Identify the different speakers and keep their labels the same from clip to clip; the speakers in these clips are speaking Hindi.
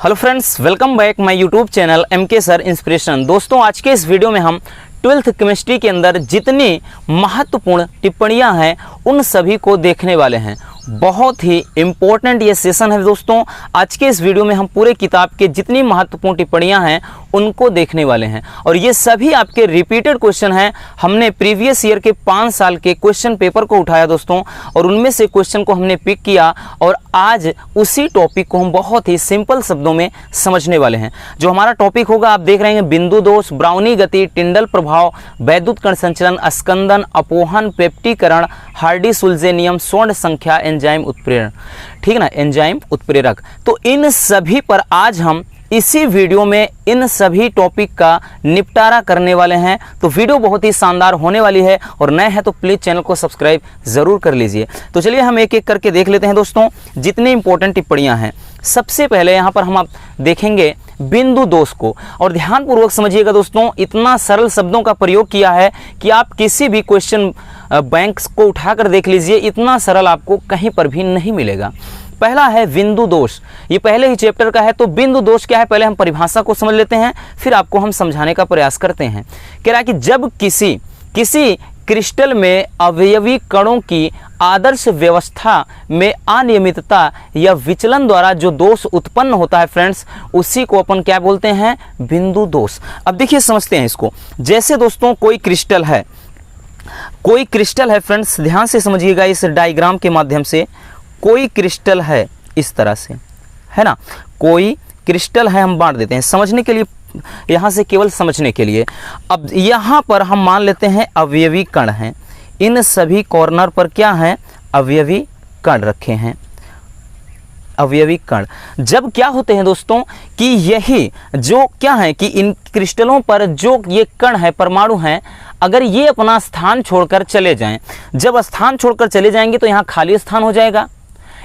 Speaker 1: Hello friends, welcome back my YouTube channel MK sir inspiration. दोस्तों, आज के इस वीडियो में हम 12th केमिस्ट्री के अंदर जितनी महत्वपूर्ण टिप्पणियां हैं उन सभी को देखने वाले हैं। बहुत ही इम्पोर्टेंट ये सेशन है दोस्तों। आज के इस वीडियो में हम पूरे किताब के जितनी महत्वपूर्ण टिप्पणियां हैं उनको देखने वाले हैं और ये सभी आपके रिपीटेड क्वेश्चन हैं। हमने प्रीवियस ईयर के 5 साल के क्वेश्चन पेपर को उठाया दोस्तों और उनमें से क्वेश्चन को हमने पिक किया और आज उसी टॉपिक को हम बहुत ही सिंपल शब्दों में समझने वाले हैं। जो हमारा टॉपिक होगा, आप देख रहे हैं, बिंदु दोष, ब्राउनी गति, टिंडल प्रभाव, वैद्युत कण संचलन, स्कंदन, अपोहन, पेप्टीकरण, हार्डी-सुल्जे नियम, स्वर्ण संख्या, एंजाइम उत्प्रेरण। ठीक ना, एंजाइम उत्प्रेरक। तो इन सभी पर आज हम इसी वीडियो में इन सभी टॉपिक का निपटारा करने वाले हैं। तो वीडियो बहुत ही शानदार होने वाली है और नए हैं तो प्लीज चैनल को सब्सक्राइब जरूर कर लीजिए। तो चलिए हम एक एक करके देख लेते हैं दोस्तों जितने इंपॉर्टेंट टिप्पणियां हैं। सबसे पहले यहाँ पर हम आप देखेंगे बिंदु दोष को और ध्यानपूर्वक समझिएगा दोस्तों। इतना सरल शब्दों का प्रयोग किया है कि आप किसी भी क्वेश्चन बैंक को उठाकर देख लीजिए, इतना सरल आपको कहीं पर भी नहीं मिलेगा। पहला है बिंदु दोष, ये पहले ही चैप्टर का है। तो बिंदु दोष क्या है, पहले हम परिभाषा को समझ लेते हैं, फिर आपको हम समझाने का प्रयास करते हैं। कह रहा है कि जब किसी क्रिस्टल में अवयवी कणों की आदर्श व्यवस्था में अनियमितता या विचलन द्वारा जो दोष उत्पन्न होता है फ्रेंड्स, उसी को अपन क्या बोलते हैं, बिंदु दोष। अब देखिए समझते हैं इसको। जैसे दोस्तों कोई क्रिस्टल है फ्रेंड्स, ध्यान से समझिएगा इस डायग्राम के माध्यम से। कोई क्रिस्टल है इस तरह से, है ना, कोई क्रिस्टल है, हम बांट देते हैं समझने के लिए, यहाँ से केवल समझने के लिए। अब यहाँ पर हम मान लेते हैं अवयवी कण हैं, इन सभी कॉर्नर पर क्या हैं, अवयवी कण रखे हैं। अवयवी कण जब क्या होते हैं दोस्तों कि यही जो क्या है कि इन क्रिस्टलों पर जो ये कण है, परमाणु हैं, अगर ये अपना स्थान छोड़कर चले जाएं, जब स्थान छोड़कर चले जाएंगे तो यहाँ खाली स्थान हो जाएगा।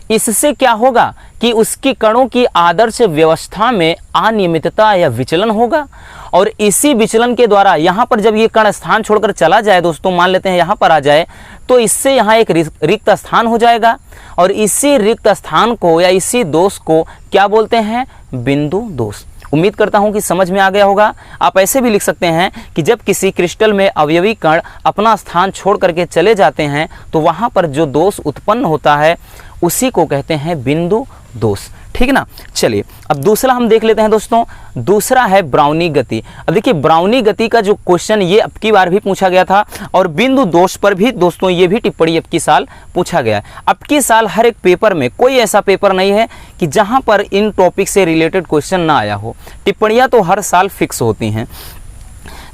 Speaker 1: इससे क्या होगा कि उसकी कणों की आदर्श व्यवस्था में अनियमितता या विचलन होगा और इसी विचलन के द्वारा यहाँ पर जब ये कण स्थान छोड़कर चला जाए दोस्तों, मान लेते हैं यहाँ पर आ जाए, तो इससे यहाँ एक रिक्त स्थान हो जाएगा और इसी रिक्त स्थान को या इसी दोष को क्या बोलते हैं, बिंदु दोष। उम्मीद करता हूं कि समझ में आ गया होगा। आप ऐसे भी लिख सकते हैं कि जब किसी क्रिस्टल में अवयवी कण अपना स्थान छोड़ करके चले जाते हैं तो वहां पर जो दोष उत्पन्न होता है उसी को कहते हैं बिंदु दोष। ठीक ना। चलिए अब दूसरा हम देख लेते हैं दोस्तों। दूसरा है ब्राउनी गति। अब देखिए ब्राउनी गति का जो क्वेश्चन ये अब की बार भी पूछा गया था और बिंदु दोष पर भी दोस्तों ये भी टिप्पणी अब की साल पूछा गया है। अब की साल हर एक पेपर में, कोई ऐसा पेपर नहीं है कि जहां पर इन टॉपिक से रिलेटेड क्वेश्चन ना आया हो। टिप्पणियां तो हर साल फिक्स होती हैं।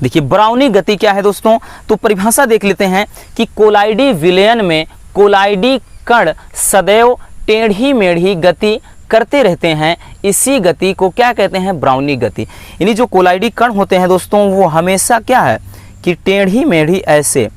Speaker 1: देखिए ब्राउनी गति क्या है दोस्तों, तो परिभाषा देख लेते हैं कि कोलाइडी विलयन में कोलाइडी कण सदैव टेढ़ी मेढ़ी गति करते रहते हैं, इसी गति को क्या कहते हैं, ब्राउनी गति। यानी जो कोलाइडी कण होते हैं दोस्तों वो हमेशा क्या है कि टेढ़ी मेढ़ी, ऐसे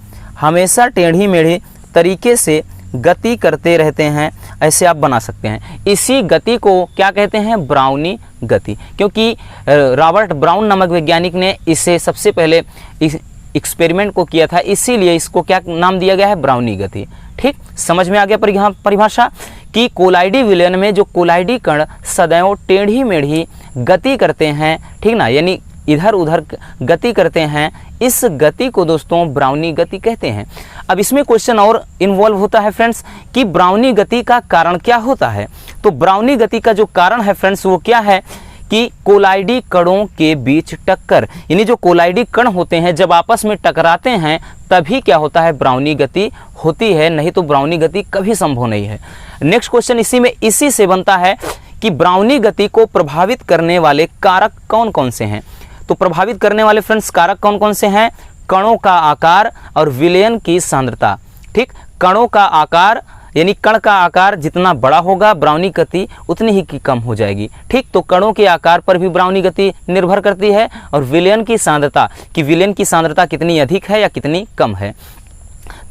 Speaker 1: हमेशा टेढ़ी मेढ़ी तरीके से गति करते रहते हैं, ऐसे आप बना सकते हैं। इसी गति को क्या कहते हैं, ब्राउनी गति। क्योंकि रॉबर्ट ब्राउन नामक वैज्ञानिक ने इसे सबसे पहले इस एक्सपेरिमेंट को किया था, इसीलिए इसको क्या नाम दिया गया है, ब्राउनी गति। ठीक, समझ में आ गया परिभाषा कि कोलाइडी विलयन में जो कोलाइडी कण सदैव टेढ़ी मेढ़ी गति करते हैं, ठीक ना, यानी इधर उधर गति करते हैं, इस गति को दोस्तों ब्राउनी गति कहते हैं। अब इसमें क्वेश्चन और इन्वॉल्व होता है फ्रेंड्स कि ब्राउनी गति का कारण क्या होता है। तो ब्राउनी गति का जो कारण है फ्रेंड्स वो क्या है कि कोलाइडी कणों के बीच टक्कर, यानी जो कोलाइडी कण होते हैं जब आपस में टकराते हैं तभी क्या होता है, ब्राउनी गति होती है, नहीं तो ब्राउनी गति कभी संभव नहीं है। नेक्स्ट क्वेश्चन इसी से बनता है कि ब्राउनी गति को प्रभावित करने वाले कारक कौन कौन से हैं। तो प्रभावित करने वाले फ्रेंड्स कारक कौन कौन से हैं, कणों का आकार और विलयन की सांद्रता। ठीक, कणों का आकार यानी कण का आकार जितना बड़ा होगा ब्राउनी गति उतनी ही की कम हो जाएगी। ठीक, तो कणों के आकार पर भी ब्राउनी गति निर्भर करती है और विलयन की सांद्रता कि विलयन की सांद्रता कितनी अधिक है या कितनी कम है।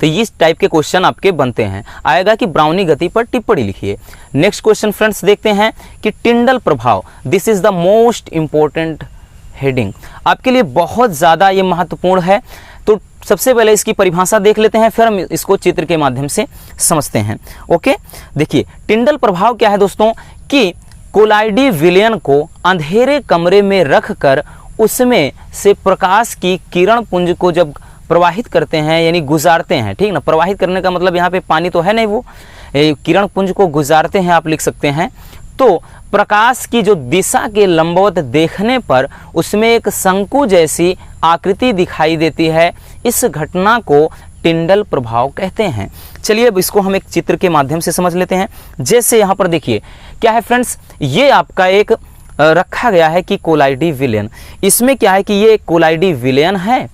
Speaker 1: तो इस टाइप के क्वेश्चन आपके बनते हैं। आएगा कि ब्राउनी गति पर टिप्पणी लिखिए। नेक्स्ट क्वेश्चन फ्रेंड्स देखते हैं कि टिंडल प्रभाव, this is the most important heading, आपके लिए बहुत ज़्यादा ये महत्वपूर्ण है। तो सबसे पहले इसकी परिभाषा देख लेते हैं, फिर हम इसको चित्र के माध्यम से समझते हैं। ओके, देखिए टिंडल प्रभाव क्या है दोस्तों कि कोलाइडी विलयन को अंधेरे कमरे में रखकर उसमें से प्रकाश की किरण पुंज को जब प्रवाहित करते हैं यानी गुजारते हैं, ठीक ना, प्रवाहित करने का मतलब यहाँ पे पानी तो है नहीं, वो किरण पुंज को गुजारते हैं आप लिख सकते हैं, तो प्रकाश की जो दिशा के लंबवत देखने पर उसमें एक शंकु जैसी आकृति दिखाई देती है। इस घटना को टिंडल प्रभाव कहते हैं। चलिए अब इसको हम एक चित्र के माध्यम से समझ लेते हैं। जैसे यहाँ पर देखिए क्या है फ्रेंड्स, ये आपका एक रखा गया है कि कोलाइडी विलयन, इसमें क्या है कि ये एक कोलाइडी विलयन है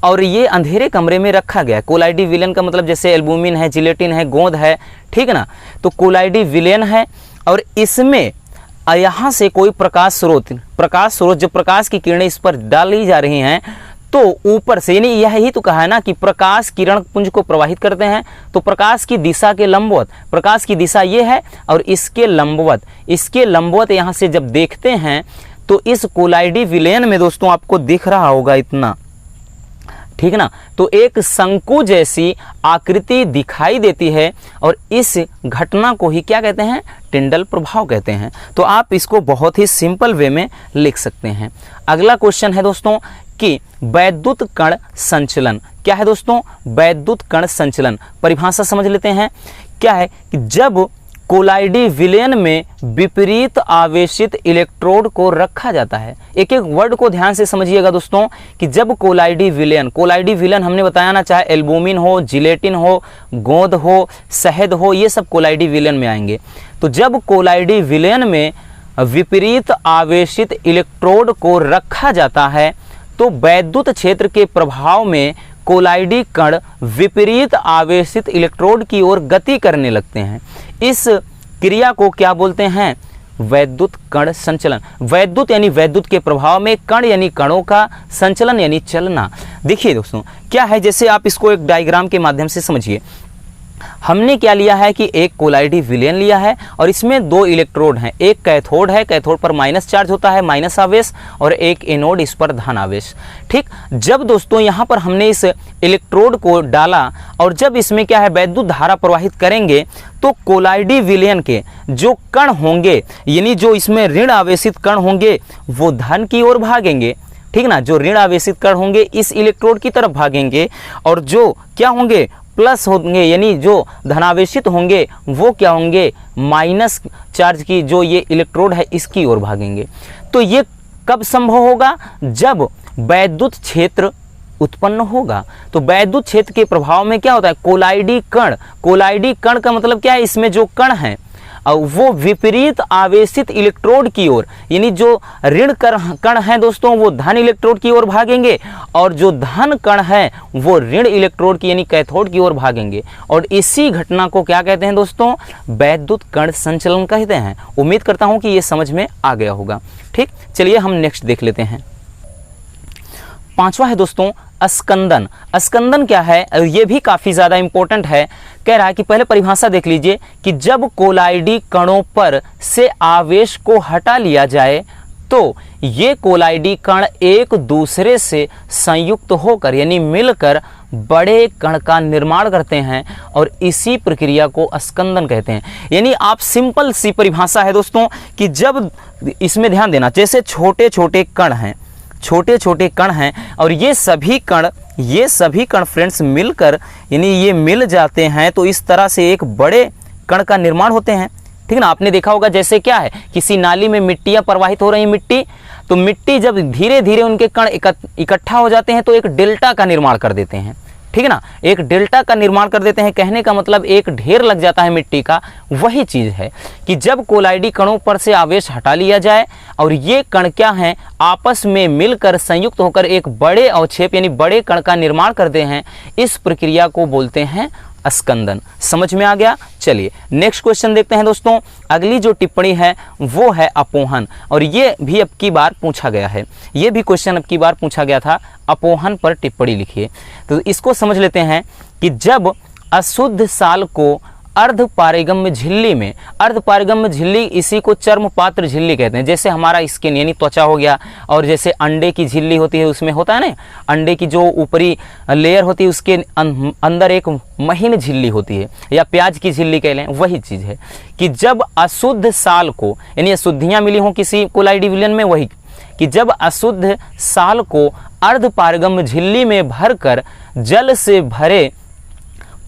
Speaker 1: और ये अंधेरे कमरे में रखा गया है। कोलाइडी विलयन का मतलब जैसे एल्बुमिन है, जिलेटिन है, गोंद है, ठीक है ना, तो कोलाइडी विलयन है और इसमें यहाँ से कोई प्रकाश स्रोत जब प्रकाश की किरणें इस पर डाली जा रही हैं तो ऊपर से, यानी यही तो कहा है ना कि प्रकाश किरण पुंज को प्रवाहित करते हैं, तो प्रकाश की दिशा के लंबवत, प्रकाश की दिशा ये है और इसके लंबवत यहाँ से जब देखते हैं तो इस कोलाइडी विलयन में दोस्तों आपको दिख रहा होगा इतना, ठीक ना, तो एक शंकु जैसी आकृति दिखाई देती है और इस घटना को ही क्या कहते हैं, टिंडल प्रभाव कहते हैं। तो आप इसको बहुत ही सिंपल वे में लिख सकते हैं। अगला क्वेश्चन है दोस्तों कि वैद्युत कण संचलन क्या है दोस्तों, वैद्युत कण संचलन परिभाषा समझ लेते हैं। क्या है कि जब कोलाइडी विलयन में विपरीत आवेशित इलेक्ट्रोड को रखा जाता है, एक एक वर्ड को ध्यान से समझिएगा दोस्तों, कि जब कोलाइडी विलयन हमने बताया ना, चाहे एल्बुमिन हो, जिलेटिन हो, गोंद हो, शहद हो, ये सब कोलाइडी विलयन में आएंगे। तो जब कोलाइडी विलयन में विपरीत आवेशित इलेक्ट्रोड को रखा जाता है तो वैद्युत क्षेत्र के प्रभाव में कोलाइडी कण विपरीत आवेशित इलेक्ट्रोड की ओर गति करने लगते हैं। इस क्रिया को क्या बोलते हैं, वैद्युत कण संचलन। वैद्युत यानी वैद्युत के प्रभाव में, कण यानी कणों का, संचलन यानी चलना। देखिए दोस्तों क्या है, जैसे आप इसको एक डायग्राम के माध्यम से समझिए। हमने क्या लिया है कि एक कोलाइडी विलयन लिया है और इसमें दो इलेक्ट्रोड हैं, एक कैथोड है, कैथोड पर माइनस चार्ज होता है, माइनस आवेश, और एक एनोड, इस पर धन आवेश। ठीक, जब दोस्तों यहाँ पर हमने इस इलेक्ट्रोड को डाला और जब इसमें क्या है वैद्युत धारा प्रवाहित करेंगे तो कोलाइडी विलयन के जो कण होंगे यानी जो इसमें ऋण आवेशित कण होंगे वो धन की ओर भागेंगे, ठीक ना, जो ऋण आवेशित कण होंगे इस इलेक्ट्रोड की तरफ भागेंगे और जो क्या होंगे प्लस होंगे यानी जो धनावेशित होंगे वो क्या होंगे माइनस चार्ज की जो ये इलेक्ट्रोड है इसकी ओर भागेंगे। तो ये कब संभव होगा, जब वैद्युत क्षेत्र उत्पन्न होगा। तो वैद्युत क्षेत्र के प्रभाव में क्या होता है, कोलाइडी कण का मतलब क्या है, इसमें जो कण है वो विपरीत आवेशित इलेक्ट्रोड की ओर यानी जो ऋण कण है दोस्तों वो धन इलेक्ट्रोड की ओर भागेंगे और जो धन कण है वो ऋण इलेक्ट्रोड की यानी कैथोड की ओर भागेंगे। और इसी घटना को क्या कहते हैं दोस्तों, वैद्युत कण संचलन कहते हैं। उम्मीद करता हूं कि ये समझ में आ गया होगा। ठीक, चलिए हम नेक्स्ट देख लेते हैं। पांचवा है दोस्तों अस्कंदन। अस्कंदन क्या है, ये भी काफ़ी ज़्यादा इंपॉर्टेंट है। कह रहा है कि पहले परिभाषा देख लीजिए कि जब कोलाइडी कणों पर से आवेश को हटा लिया जाए तो ये कोलाइडी कण एक दूसरे से संयुक्त होकर यानी मिलकर बड़े कण का निर्माण करते हैं और इसी प्रक्रिया को अस्कंदन कहते हैं। यानी आप सिंपल सी परिभाषा है दोस्तों कि जब इसमें ध्यान देना, जैसे छोटे छोटे कण हैं और ये सभी कण फ्रेंड्स मिलकर यानी ये मिल जाते हैं तो इस तरह से एक बड़े कण का निर्माण होते हैं। ठीक ना, आपने देखा होगा जैसे क्या है किसी नाली में मिट्टियां प्रवाहित हो रही मिट्टी, तो मिट्टी जब धीरे धीरे उनके कण इकट्ठा हो जाते हैं तो एक डेल्टा का निर्माण कर देते हैं। ठीक है ना, एक डेल्टा का निर्माण कर देते हैं, कहने का मतलब एक ढेर लग जाता है मिट्टी का। वही चीज़ है कि जब कोलाइडी कणों पर से आवेश हटा लिया जाए और ये कण क्या हैं आपस में मिलकर संयुक्त होकर एक बड़े अवक्षेप यानी बड़े कण का निर्माण करते हैं, इस प्रक्रिया को बोलते हैं अस्कंदन। समझ में आ गया। चलिए नेक्स्ट क्वेश्चन देखते हैं दोस्तों। अगली जो टिप्पणी है वो है अपोहन और ये भी अब की बार पूछा गया है, ये भी क्वेश्चन अब की बार पूछा गया था। अपोहन पर टिप्पणी लिखिए। तो इसको समझ लेते हैं कि जब अशुद्ध साल को अर्धपारगम्य झिल्ली में, अर्धपारगम्य झिल्ली इसी को चर्मपात्र झिल्ली कहते हैं। जैसे हमारा स्किन यानी त्वचा हो गया, और जैसे अंडे की झिल्ली होती है उसमें होता है ना, अंडे की जो ऊपरी लेयर होती है उसके अंदर एक महीन झिल्ली होती है, या प्याज की झिल्ली कह लें, वही चीज़ है कि जब अशुद्ध साल को यानी अशुद्धियाँ मिली हों किसी कोलाइडी विलयन में, वही कि जब अशुद्ध साल को अर्धपारगम्य झिल्ली में भरकर जल से भरे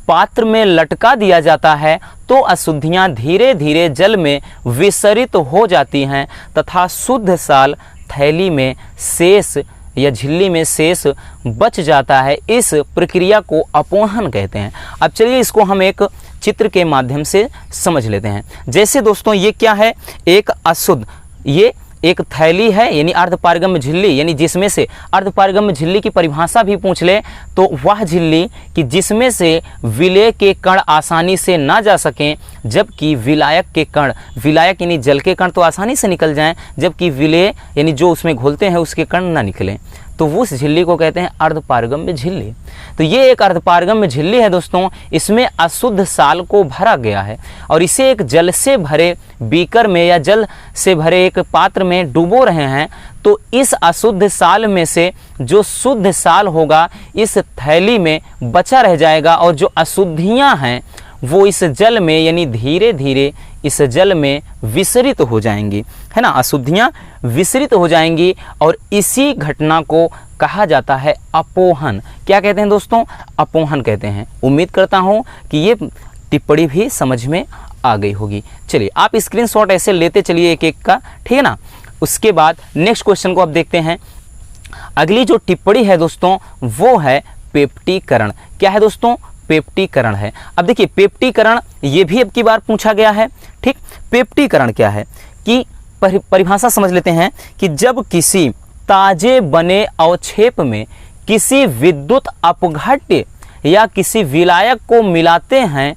Speaker 1: पात्र में लटका दिया जाता है तो अशुद्धियाँ धीरे धीरे जल में विसरित हो जाती हैं तथा शुद्ध साल थैली में शेष या झिल्ली में शेष बच जाता है। इस प्रक्रिया को अपोहन कहते हैं। अब चलिए इसको हम एक चित्र के माध्यम से समझ लेते हैं। जैसे दोस्तों ये क्या है, एक अशुद्ध, ये एक थैली है यानी अर्धपारगम्य झिल्ली, यानी जिसमें से अर्धपारगम्य झिल्ली की परिभाषा भी पूछ ले तो वह झिल्ली कि जिसमें से विलेय के कण आसानी से ना जा सकें, जबकि विलायक के कण, विलायक यानी जल के कण तो आसानी से निकल जाएं, जबकि विलेय यानी जो उसमें घुलते हैं उसके कण ना निकलें, तो उस झिल्ली को कहते हैं अर्धपारगम्य झिल्ली। तो ये एक अर्धपारगम्य झिल्ली है दोस्तों, इसमें अशुद्ध साल को भरा गया है और इसे एक जल से भरे बीकर में या जल से भरे एक पात्र में डुबो रहे हैं। तो इस अशुद्ध साल में से जो शुद्ध साल होगा इस थैली में बचा रह जाएगा और जो अशुद्धियां हैं वो इस जल में यानी धीरे धीरे इस जल में विसरित हो जाएंगी, है ना, अशुद्धियां विसरित हो जाएंगी और इसी घटना को कहा जाता है अपोहन। क्या कहते हैं दोस्तों, अपोहन कहते हैं। उम्मीद करता हूं कि ये टिप्पणी भी समझ में आ गई होगी। चलिए आप स्क्रीनशॉट ऐसे लेते चलिए एक एक का, ठीक है ना। उसके बाद नेक्स्ट क्वेश्चन को आप देखते हैं। अगली जो टिप्पणी है दोस्तों वो है पेप्टीकरण। क्या है दोस्तों, पेप्टीकरण है। अब देखिए पेप्टीकरण ये भी अब की बार पूछा गया है, ठीक। पेप्टीकरण क्या है कि परिभाषा समझ लेते हैं कि जब किसी ताजे बने अवक्षेप में किसी विद्युत अपघट्य या किसी विलायक को मिलाते हैं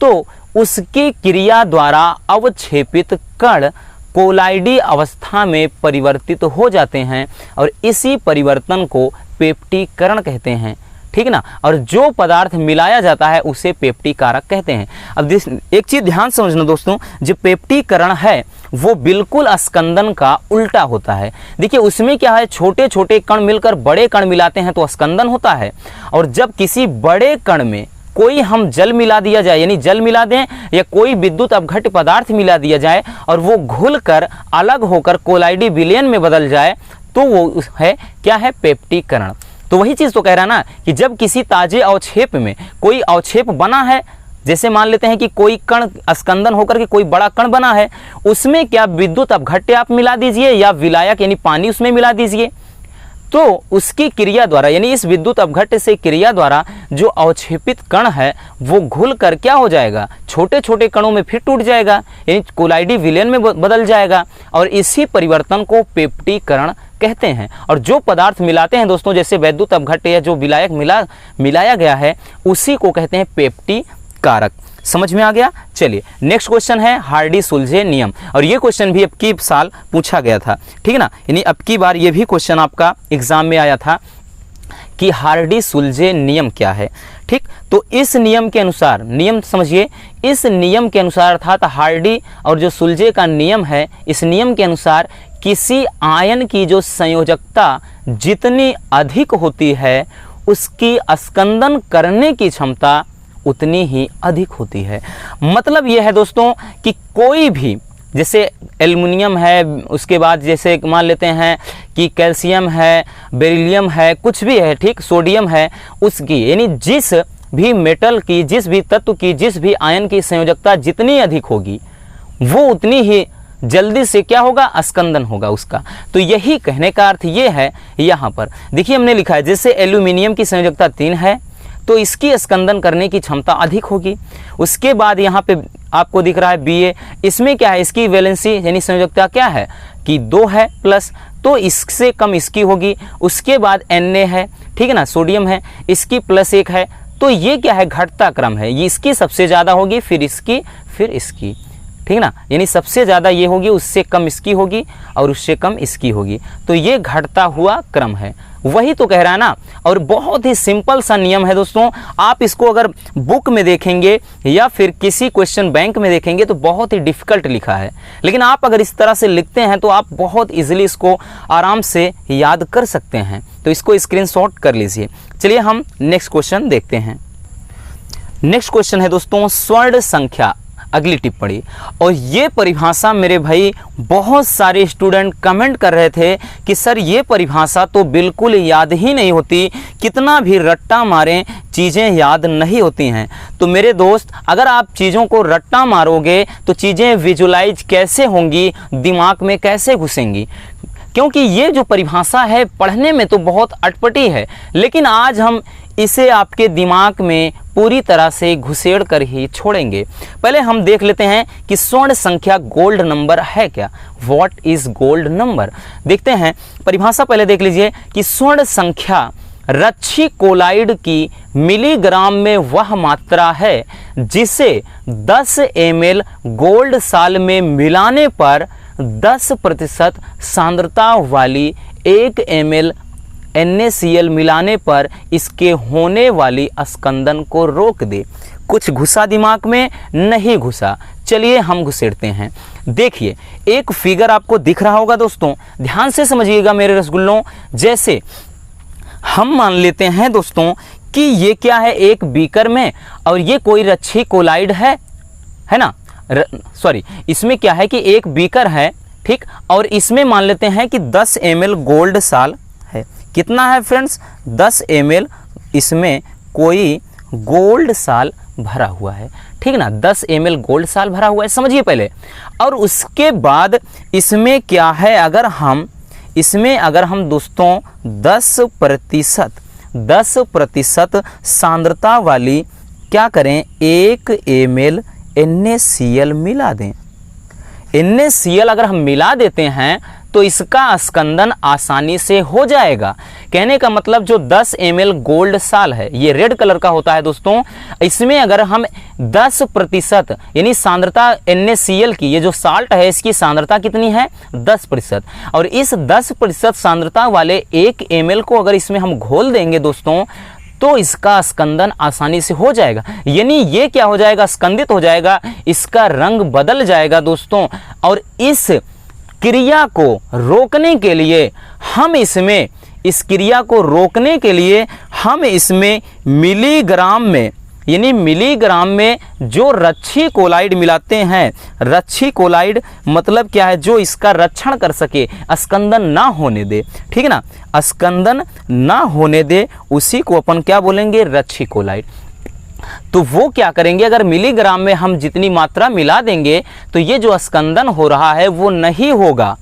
Speaker 1: तो उसकी क्रिया द्वारा अवक्षेपित कण कोलाइडी अवस्था में परिवर्तित हो जाते हैं और इसी परिवर्तन को पेप्टीकरण कहते हैं, ठीक ना। और जो पदार्थ मिलाया जाता है उसे पेप्टीकारक कहते हैं। अब एक चीज़ ध्यान समझना दोस्तों, जो पेप्टीकरण है वो बिल्कुल स्कंदन का उल्टा होता है। देखिए उसमें क्या है, छोटे छोटे कण मिलकर बड़े कण मिलाते हैं तो स्कंदन होता है, और जब किसी बड़े कण में कोई हम जल मिला दिया जाए यानी जल मिला दें या कोई विद्युत अपघट्य पदार्थ मिला दिया जाए और वो घुलकर अलग होकर कोलाइडी विलयन में बदल जाए तो वो है क्या है, पेप्टीकरण। तो वही चीज़ तो कह रहा ना कि जब किसी ताजे अवक्षेप में कोई अवक्षेप बना है, जैसे मान लेते हैं कि कोई कण स्कंदन होकर के कोई बड़ा कण बना है, उसमें क्या विद्युत अपघट्य आप मिला दीजिए या विलायक यानी पानी उसमें मिला दीजिए, तो उसकी क्रिया द्वारा यानी इस विद्युत अपघट्य से क्रिया द्वारा जो अवक्षेपित कण है वो घुल कर क्या हो जाएगा, छोटे छोटे कणों में फिर टूट जाएगा यानी कोलाइडी विलयन में बदल जाएगा और इसी परिवर्तन को पेप्टीकरण कहते हैं। और जो पदार्थ मिलाते हैं दोस्तों, जैसे विद्युत अपघट्य या जो विलायक मिलाया गया है उसी को कहते हैं पेप्टीकारक। समझ में आ गया। चलिए नेक्स्ट क्वेश्चन है हार्डी सुलझे नियम, और ये क्वेश्चन भी अब की साल पूछा गया था, ठीक है ना, यानी अब की बार ये भी क्वेश्चन आपका एग्जाम में आया था कि हार्डी सुलझे नियम क्या है, ठीक। तो इस नियम के अनुसार, नियम समझिए, इस नियम के अनुसार अर्थात हार्डी और जो सुलझे का नियम है, इस नियम के अनुसार किसी आयन की जो संयोजकता जितनी अधिक होती है उसकी स्कंदन करने की क्षमता उतनी ही अधिक होती है। मतलब यह है दोस्तों कि कोई भी, जैसे एल्युमिनियम है, उसके बाद जैसे मान लेते हैं कि कैल्शियम है, बेरिलियम है, कुछ भी है, ठीक, सोडियम है, उसकी यानी जिस भी मेटल की, जिस भी तत्व की, जिस भी आयन की संयोजकता जितनी अधिक होगी वो उतनी ही जल्दी से क्या होगा, स्कंदन होगा उसका। तो यही कहने का अर्थ ये है। यहाँ पर देखिए हमने लिखा है जैसे एल्यूमिनियम की संयोजकता 3 है तो इसकी स्कंदन करने की क्षमता अधिक होगी। उसके बाद यहाँ पे आपको दिख रहा है Ba, इसमें क्या है, इसकी वैलेंसी यानी संयोजकता क्या है कि 2 है प्लस, तो इससे कम इसकी होगी। उसके बाद Na है, ठीक है ना, सोडियम है, इसकी +1 है, तो ये क्या है, घटता क्रम है, ये इसकी सबसे ज़्यादा होगी, फिर इसकी, फिर इसकी। ठीक ना, यानी सबसे ज़्यादा ये होगी, उससे कम इसकी होगी और उससे कम इसकी होगी। तो ये घटता हुआ क्रम है, वही तो कह रहा है ना। और बहुत ही सिंपल सा नियम है दोस्तों, आप इसको अगर बुक में देखेंगे या फिर किसी क्वेश्चन बैंक में देखेंगे तो बहुत ही डिफिकल्ट लिखा है, लेकिन आप अगर इस तरह से लिखते हैं तो आप बहुत इजीली इसको आराम से याद कर सकते हैं। तो इसको स्क्रीनशॉट कर लीजिए। चलिए हम नेक्स्ट क्वेश्चन देखते हैं। नेक्स्ट क्वेश्चन है दोस्तों स्वर्ण संख्या, अगली टिप्पणी। और ये परिभाषा मेरे भाई बहुत सारे स्टूडेंट कमेंट कर रहे थे कि सर ये परिभाषा तो बिल्कुल याद ही नहीं होती, कितना भी रट्टा मारें चीज़ें याद नहीं होती हैं। तो मेरे दोस्त, अगर आप चीज़ों को रट्टा मारोगे तो चीज़ें विजुलाइज कैसे होंगी, दिमाग में कैसे घुसेंगी? क्योंकि ये जो परिभाषा है पढ़ने में तो बहुत अटपटी है, लेकिन आज हम इसे आपके दिमाग में पूरी तरह से घुसेड़ कर ही छोड़ेंगे। पहले हम देख लेते हैं कि स्वर्ण संख्या गोल्ड नंबर है क्या। What is gold number? देखते हैं परिभाषा, पहले देख लीजिए कि स्वर्ण संख्या रच्छी कोलाइड की मिलीग्राम में वह मात्रा है जिसे 10 ml गोल्ड साल में मिलाने पर 10% सांद्रता वाली 1 ml NaCl मिलाने पर इसके होने वाली अस्कंदन को रोक दे। कुछ घुसा दिमाग में? नहीं घुसा। चलिए हम घुसेड़ते हैं। देखिए एक फिगर आपको दिख रहा होगा दोस्तों, ध्यान से समझिएगा मेरे रसगुल्लों। जैसे हम मान लेते हैं दोस्तों कि ये क्या है, एक बीकर में, और ये कोई रच्छी कोलाइड है ना, सॉरी, इसमें क्या है कि एक बीकर है, ठीक, और इसमें मान लेते हैं कि 10 ml गोल्ड साल है। कितना है फ्रेंड्स? 10 ml इसमें कोई गोल्ड साल भरा हुआ है, ठीक ना, 10 ml गोल्ड साल भरा हुआ है, समझिए पहले। और उसके बाद इसमें क्या है, अगर हम दोस्तों 10% सांद्रता वाली क्या करें, 1 ml NaCl मिला दें। NaCl अगर हम मिला देते हैं तो इसका स्कंदन आसानी से हो जाएगा। कहने का मतलब जो 10 ml गोल्ड साल है, ये रेड कलर का होता है दोस्तों, इसमें अगर हम 10% यानी सांद्रता NaCl की, ये जो साल्ट है इसकी सांद्रता कितनी है, 10%, और इस 10% सांद्रता वाले 1 ml को अगर इसमें हम घोल देंगे दोस्तों तो इसका स्कंदन आसानी से हो जाएगा। यानी ये क्या हो जाएगा, स्कंदित हो जाएगा, इसका रंग बदल जाएगा दोस्तों। और इस क्रिया को रोकने के लिए हम इसमें मिलीग्राम में, यानी मिलीग्राम में जो रच्छी कोलाइड मिलाते हैं, रच्छी कोलाइड मतलब क्या है, जो इसका रक्षण कर सके, अस्कंदन ना होने दे, ठीक है ना, अस्कंदन ना होने दे, उसी को अपन क्या बोलेंगे, रच्छी कोलाइड। तो वो क्या करेंगे, अगर मिलीग्राम में हम जितनी मात्रा मिला देंगे तो ये जो अस्कंदन हो रहा है वो नहीं होगा।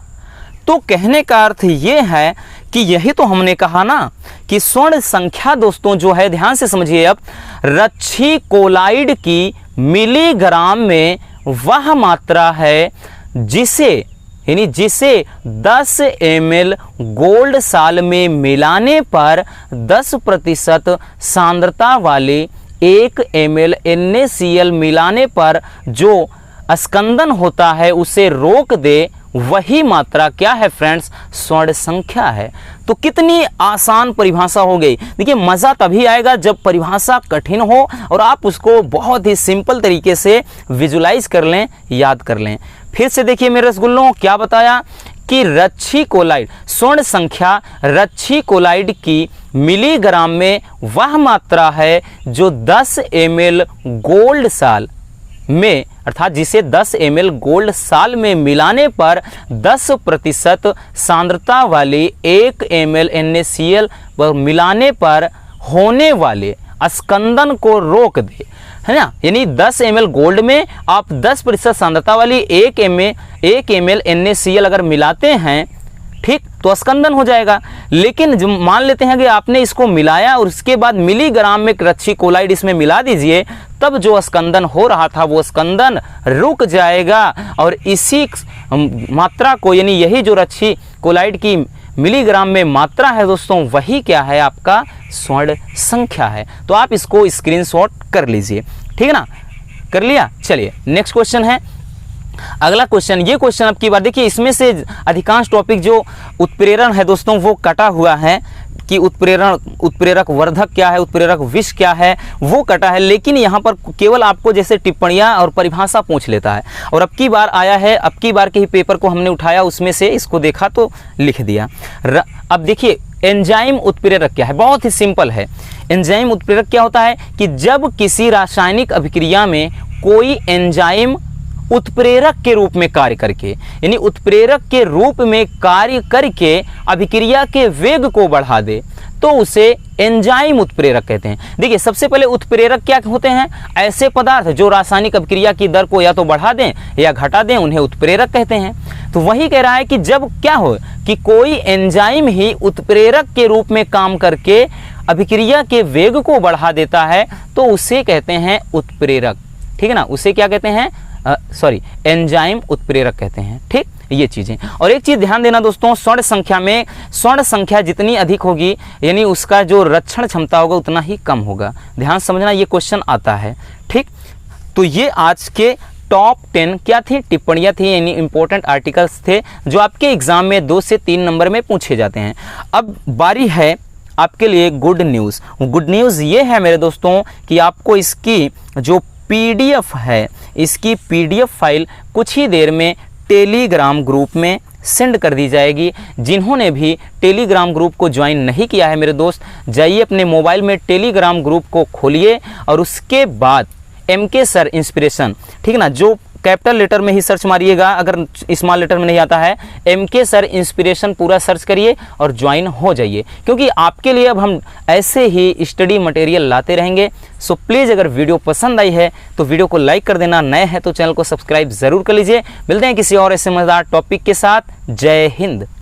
Speaker 1: तो कहने का अर्थ ये है कि यही तो हमने कहा ना कि स्वर्ण संख्या दोस्तों जो है, ध्यान से समझिए अब, रच्छी कोलाइड की मिलीग्राम में वह मात्रा है जिसे 10 ml गोल्ड साल में मिलाने पर 10% सांद्रता वाले 1 ml NaCl मिलाने पर जो अस्कंदन होता है उसे रोक दे, वही मात्रा क्या है फ्रेंड्स, स्वर्ण संख्या है। तो कितनी आसान परिभाषा हो गई। देखिए मज़ा तभी आएगा जब परिभाषा कठिन हो और आप उसको बहुत ही सिंपल तरीके से विजुलाइज कर लें, याद कर लें। फिर से देखिए मेरे रसगुल्लों, क्या बताया कि रच्छी कोलाइड, स्वर्ण संख्या रच्छी कोलाइड की मिलीग्राम में वह मात्रा है जो 10 ml गोल्ड साल में, अर्थात जिसे 10 ml गोल्ड साल में मिलाने पर 10% सांद्रता वाली 1 ml NaCl मिलाने पर होने वाले अस्कंदन को रोक दे, है ना। यानी 10 ml गोल्ड में आप 10% सांद्रता वाली 1 ml NaCl अगर मिलाते हैं, ठीक, तो स्कंदन हो जाएगा। लेकिन जो मान लेते हैं कि आपने इसको मिलाया और उसके बाद मिलीग्राम में रच्छी कोलाइड इसमें मिला दीजिए, तब जो स्कंदन हो रहा था वो स्कंदन रुक जाएगा और इसी मात्रा को, यानी यही जो रच्छी कोलाइड की मिलीग्राम में मात्रा है दोस्तों, वही क्या है, आपका स्वर्ण संख्या है। तो आप इसको स्क्रीनशॉट कर लीजिए, ठीक है ना, कर लिया। चलिए नेक्स्ट क्वेश्चन है, अगला क्वेश्चन, ये क्वेश्चन अब की बार देखिए, इसमें से अधिकांश टॉपिक जो उत्प्रेरण है दोस्तों वो कटा हुआ है कि उत्प्रेरक वर्धक क्या है, उत्प्रेरक विष क्या है, वो कटा है, लेकिन यहाँ पर केवल आपको जैसे टिप्पणियाँ और परिभाषा पूछ लेता है। और अब की बार आया है, अब की बार के ही पेपर को हमने उठाया, उसमें से इसको देखा तो लिख दिया। अब देखिए एंजाइम उत्प्रेरक क्या है, बहुत ही सिंपल है। एंजाइम उत्प्रेरक क्या होता है कि जब किसी रासायनिक अभिक्रिया में कोई एंजाइम उत्प्रेरक के रूप में कार्य करके, यानी उत्प्रेरक के रूप में कार्य करके अभिक्रिया के वेग को बढ़ा दे, तो उसे एंजाइम उत्प्रेरक कहते हैं। देखिए सबसे पहले उत्प्रेरक क्या होते हैं, ऐसे पदार्थ जो रासायनिक अभिक्रिया की दर को या तो बढ़ा दें या घटा दें, उन्हें उत्प्रेरक कहते हैं। तो वही कह रहा है कि जब क्या हो कि कोई एंजाइम ही उत्प्रेरक के रूप में काम करके अभिक्रिया के वेग को बढ़ा देता है, तो उसे कहते हैं उत्प्रेरक। ठीक है ना, उसे क्या कहते हैं, एंजाइम उत्प्रेरक कहते हैं। ठीक, ये चीजें। और एक चीज ध्यान देना दोस्तों, स्वर्ण संख्या में, स्वर्ण संख्या जितनी अधिक होगी यानी उसका जो रक्षण क्षमता होगा उतना ही कम होगा। ध्यान समझना, ये क्वेश्चन आता है। ठीक, तो ये आज के टॉप 10 क्या थी, टिप्पणियां थी, यानी इंपॉर्टेंट आर्टिकल्स थे जो आपके एग्जाम में 2 से 3 नंबर में पूछे जाते हैं। अब बारी है आपके लिए गुड न्यूज़। गुड न्यूज़ ये है मेरे दोस्तों कि आपको इसकी जो PDF है, इसकी PDF फाइल कुछ ही देर में टेलीग्राम ग्रुप में सेंड कर दी जाएगी। जिन्होंने भी टेलीग्राम ग्रुप को ज्वाइन नहीं किया है मेरे दोस्त, जाइए अपने मोबाइल में टेलीग्राम ग्रुप को खोलिए और उसके बाद MK सर इंस्पिरेशन, ठीक है ना, जो कैपिटल लेटर में ही सर्च मारिएगा, अगर स्मॉल लेटर में नहीं आता है, MK सर इंस्पिरेशन पूरा सर्च करिए और ज्वाइन हो जाइए, क्योंकि आपके लिए अब हम ऐसे ही स्टडी मटेरियल लाते रहेंगे। सो प्लीज़ अगर वीडियो पसंद आई है तो वीडियो को लाइक कर देना, नए हैं तो चैनल को सब्सक्राइब ज़रूर कर लीजिए। मिलते हैं किसी और ऐसे मज़ेदार टॉपिक के साथ। जय हिंद।